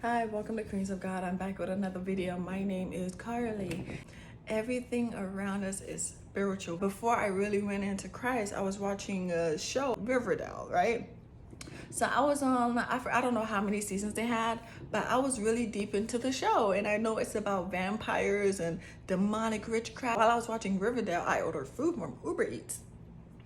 Hi, welcome to Queens of God. I'm back with another video. My name is Carly. Everything around us is spiritual. Before I really went into Christ, I was watching a show, Riverdale, right? So I was on, I don't know how many seasons they had, but I was really deep into the show. And I know it's about vampires and demonic witchcraft. While I was watching Riverdale, I ordered food from Uber Eats.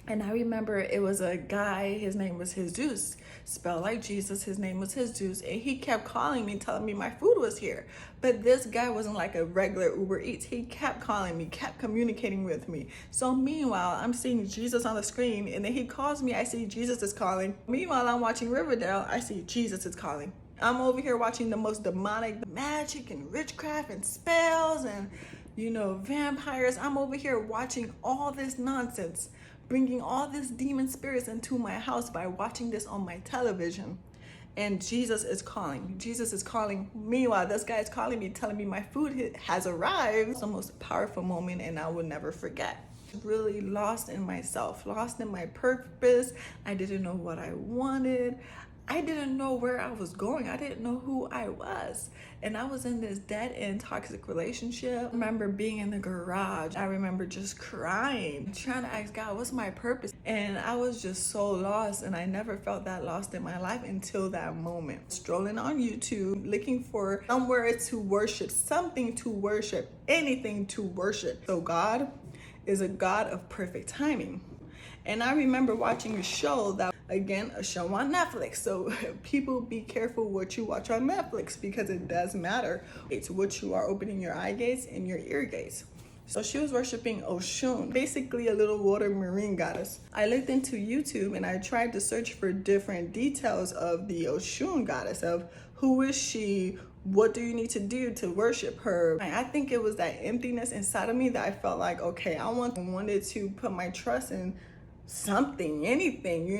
And I remember it was a guy, his name was Jesus, spelled like Jesus, his name was Jesus, and he kept calling me, telling me my food was here. But this guy wasn't like a regular Uber Eats. He kept calling me, kept communicating with me. So meanwhile, I'm seeing Jesus on the screen, and then he calls me, I see Jesus is calling. Meanwhile, I'm watching Riverdale, I see Jesus is calling. I'm over here watching the most demonic magic and witchcraft and spells and, vampires. I'm over here watching all this nonsense, bringing all these demon spirits into my house by watching this on my television. And Jesus is calling. Jesus is calling. Meanwhile, this guy is calling me, telling me my food has arrived. It's the most powerful moment, and I will never forget. Really lost in myself, lost in my purpose. I didn't know what I wanted. I didn't know where I was going. I didn't know who I was. And I was in this dead-end toxic relationship. I remember being in the garage. I remember just crying, trying to ask God, what's my purpose? And I was just so lost, and I never felt that lost in my life until that moment. Strolling on YouTube, looking for somewhere to worship, something to worship, anything to worship. So God is a God of perfect timing. And I remember watching a show that, again, a show on Netflix. So people, be careful what you watch on Netflix, because it does matter. It's what you are opening your eye gates and your ear gates. So she was worshiping Oshun, basically a little water marine goddess. I looked into YouTube and I tried to search for different details of the Oshun goddess, of who is she, what do you need to do to worship her? I think it was that emptiness inside of me that I felt like, okay, I wanted to put my trust in something, anything,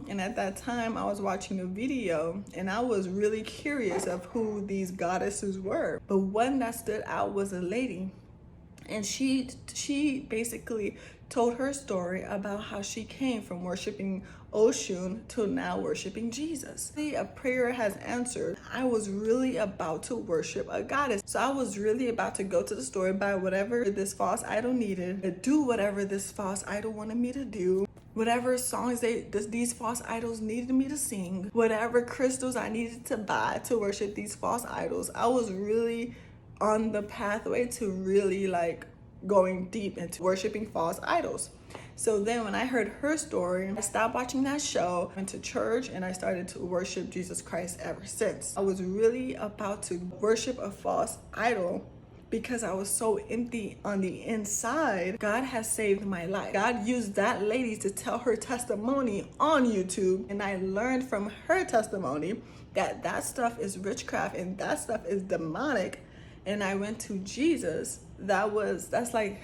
And at that time I was watching a video and I was really curious of who these goddesses were. But one that stood out was a lady, and she basically told her story about how she came from worshiping Oshun to now worshiping Jesus. A prayer has answered. I was really about to worship a goddess. So I was really about to go to the store, buy whatever this false idol needed, do whatever this false idol wanted me to do, whatever songs these false idols needed me to sing, whatever crystals I needed to buy to worship these false idols. I was really on the pathway to really going deep into worshiping false idols. So then when I heard her story, I stopped watching that show, went to church, and I started to worship Jesus Christ ever since. I was really about to worship a false idol because I was so empty on the inside. God has saved my life. God used that lady to tell her testimony on YouTube, and I learned from her testimony that stuff is witchcraft and that stuff is demonic. And I went to Jesus. That's like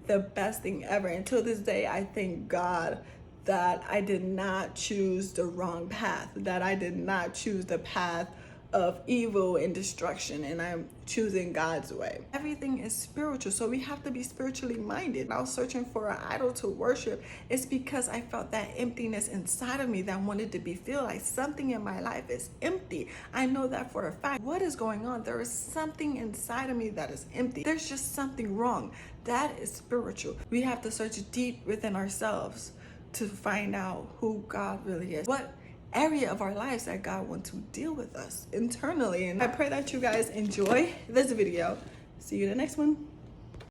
the best thing ever. Until this day, I thank God that I did not choose the wrong path, that I did not choose the path of evil and destruction, and I'm choosing God's way. Everything is spiritual, so we have to be spiritually minded. I was searching for an idol to worship. It's because I felt that emptiness inside of me that wanted to be filled. Like something in my life is empty. I know that for a fact. What is going on? There is something inside of me that is empty. There's just something wrong. That is spiritual. We have to search deep within ourselves to find out who God really is. What area of our lives that God wants to deal with us internally. And I pray that you guys enjoy this video. See you in the next one.